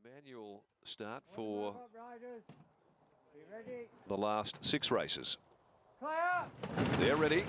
Manual start for the last 6 races. They're ready.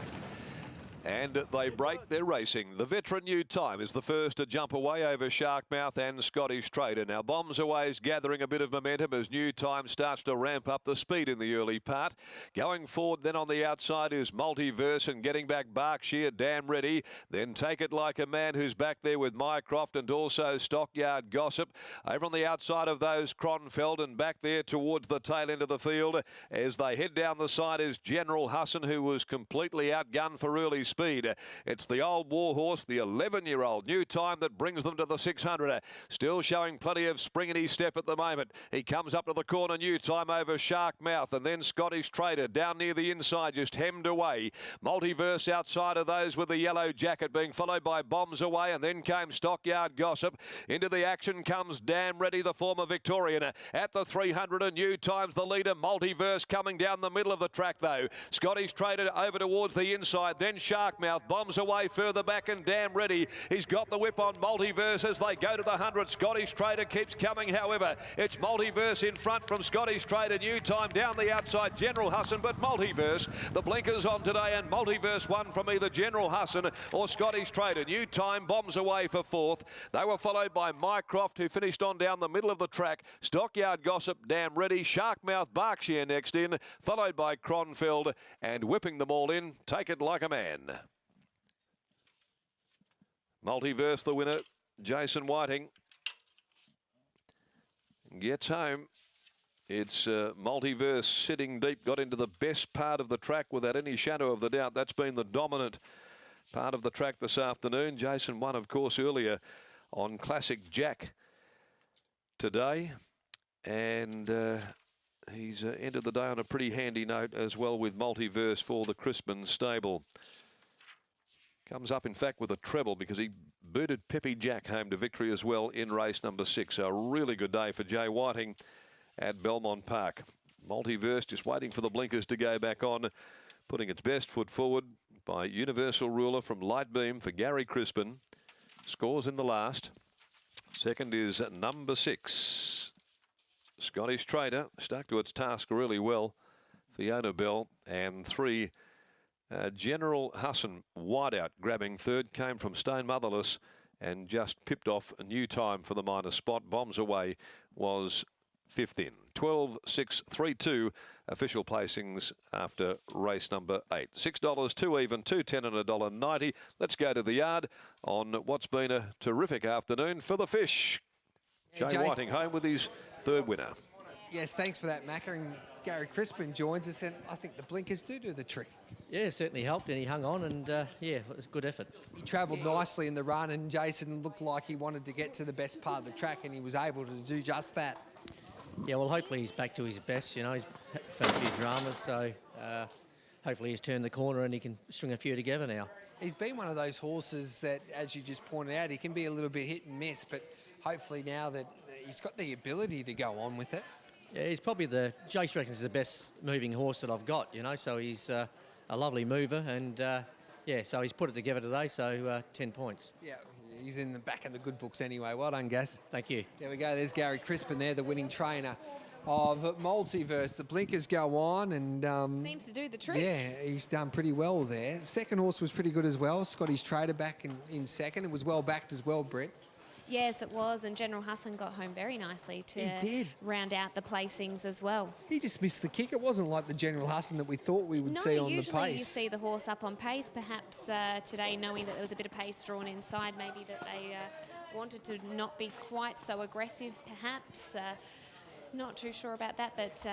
And they break their racing. The veteran New Time is the first to jump away over Sharkmouth and Scottish Trader. Now Bombs Away is gathering a bit of momentum as New Time starts to ramp up the speed in the early part. Going forward then on the outside is Multiverse, and getting back Berkshire, Damn Ready. Then Take It Like a Man, who's back there with Mycroft, and also Stockyard Gossip. Over on the outside of those, Cronfeld, and back there towards the tail end of the field as they head down the side is General Husson, who was completely outgunned for early speed. It's the old warhorse, the 11-year-old New Time, that brings them to the 600. Still showing plenty of spring in his step at the moment. He comes up to the corner, New Time over Sharkmouth, and then Scottish Trader down near the inside, just hemmed away. Multiverse outside of those with the yellow jacket, being followed by Bombs Away, and then came Stockyard Gossip. Into the action comes Damn Ready, the former Victorian. At the 300, and New Time's the leader. Multiverse coming down the middle of the track though. Scottish Trader over towards the inside, then Sharkmouth, Bombs Away further back, and Damn Ready. He's got the whip on Multiverse as they go to the 100. Scottish Trader keeps coming, however. It's Multiverse in front from Scottish Trader. New Time down the outside, General Husson, but Multiverse, the blinkers on today, and Multiverse won from either General Husson or Scottish Trader. New Time, Bombs Away for 4th. They were followed by Mycroft, who finished on down the middle of the track. Stockyard Gossip, Damn Ready, Sharkmouth, Berkshire next in, followed by Cronfeld, and whipping them all in, Take It Like a Man. Multiverse the winner, Jason Whiting, gets home. It's Multiverse sitting deep, got into the best part of the track without any shadow of the doubt. That's been the dominant part of the track this afternoon. Jason won, of course, earlier on Classic Jack today, and he's ended the day on a pretty handy note as well with Multiverse for the Crispin stable. Comes up, in fact, with a treble because he booted Peppy Jack home to victory as well in race number 6. A really good day for Jay Whiting at Belmont Park. Multiverse just waiting for the blinkers to go back on, putting its best foot forward by Universal Ruler from Light Beam for Gary Crispin. Scores in the last. Second is number 6. Scottish Trader stuck to its task really well. Fiona Bell, and 3. General Husson, wide out, grabbing third, came from Stone Motherless and just pipped off a New Time for the minor spot. Bombs Away was 5th in. 12.632 official placings after race number 8. $6, 2 even, 2.10 and $1.90. Let's go to the yard on what's been a terrific afternoon for the fish. Jay Whiting home with his 3rd winner. Yes, thanks for that, Macca. And Gary Crispin joins us, and I think the blinkers do the trick. Yeah, certainly helped, and he hung on, and yeah, it was a good effort. He travelled nicely in the run, and Jason looked like he wanted to get to the best part of the track, and he was able to do just that. Yeah, well, hopefully he's back to his best. You know, he's felt a few dramas, so hopefully he's turned the corner and he can string a few together now. He's been one of those horses that, as you just pointed out, he can be a little bit hit and miss, but hopefully now that he's got the ability to go on with it. Yeah, he's probably Jace reckons he's the best moving horse that I've got, you know, so he's a lovely mover, and yeah, so he's put it together today, so 10 points. Yeah, he's in the back of the good books anyway. Well done, Gaz. Thank you. There we go. There's Gary Crispin there, the winning trainer of Multiverse. The blinkers go on, and seems to do the trick. Yeah, he's done pretty well there. Second horse was pretty good as well. Scottish Trader back in second. It was well backed as well, Brett. Yes, it was, and General Husson got home very nicely to round out the placings as well. He just missed the kick. It wasn't like the General Husson that we thought we would see on the pace. Usually you see the horse up on pace. Perhaps today, knowing that there was a bit of pace drawn inside, maybe that they wanted to not be quite so aggressive, perhaps. Not too sure about that, but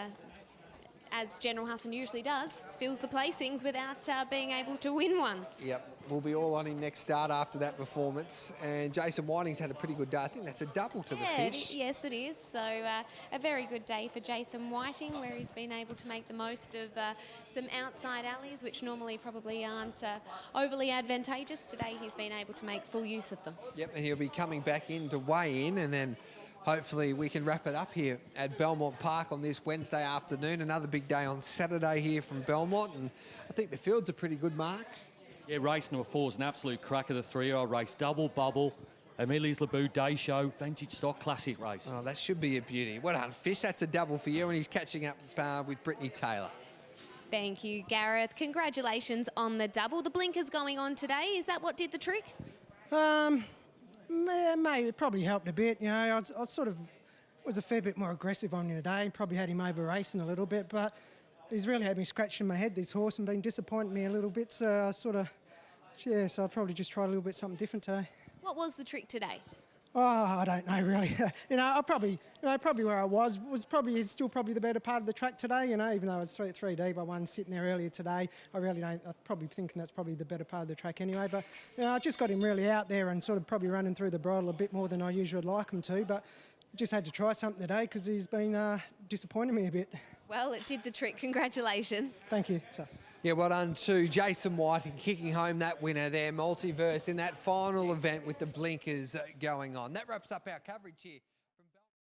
as General Husson usually does, fills the placings without being able to win one. Yep, we'll be all on him next start after that performance. And Jason Whiting's had a pretty good day. I think that's a double to the fish. Yes, it is. So a very good day for Jason Whiting, where he's been able to make the most of some outside alleys, which normally probably aren't overly advantageous. Today he's been able to make full use of them. Yep, and he'll be coming back in to weigh in, and then hopefully we can wrap it up here at Belmont Park on this Wednesday afternoon. Another big day on Saturday here from Belmont, and I think the field's a pretty good mark. Yeah, race number 4 is an absolute cracker. The 3-year-old race, Double Bubble. Amelia's Laboo Day Show, Vintage Stock Classic Race. Oh, that should be a beauty. Well done, Fish. That's a double for you, and he's catching up with Brittany Taylor. Thank you, Gareth. Congratulations on the double. The blinkers going on today, is that what did the trick? Maybe it probably helped a bit. You know, I sort of was a fair bit more aggressive on you today. Probably had him over racing a little bit, but he's really had me scratching my head, this horse, and been disappointing me a little bit. So I sort of, yeah, so I probably just tried a little bit something different today. What was the trick today? Oh, I don't know really. Probably where I was probably still probably the better part of the track today. You know, even though I was three deep, I won sitting there earlier today. I'm probably thinking that's probably the better part of the track anyway. But I just got him really out there and sort of probably running through the bridle a bit more than I usually would like him to. But just had to try something today because he's been disappointing me a bit. Well, it did the trick. Congratulations. Thank you. So. Yeah, well done to Jason White in kicking home that winner there, Multiverse, in that final event with the blinkers going on. That wraps up our coverage here.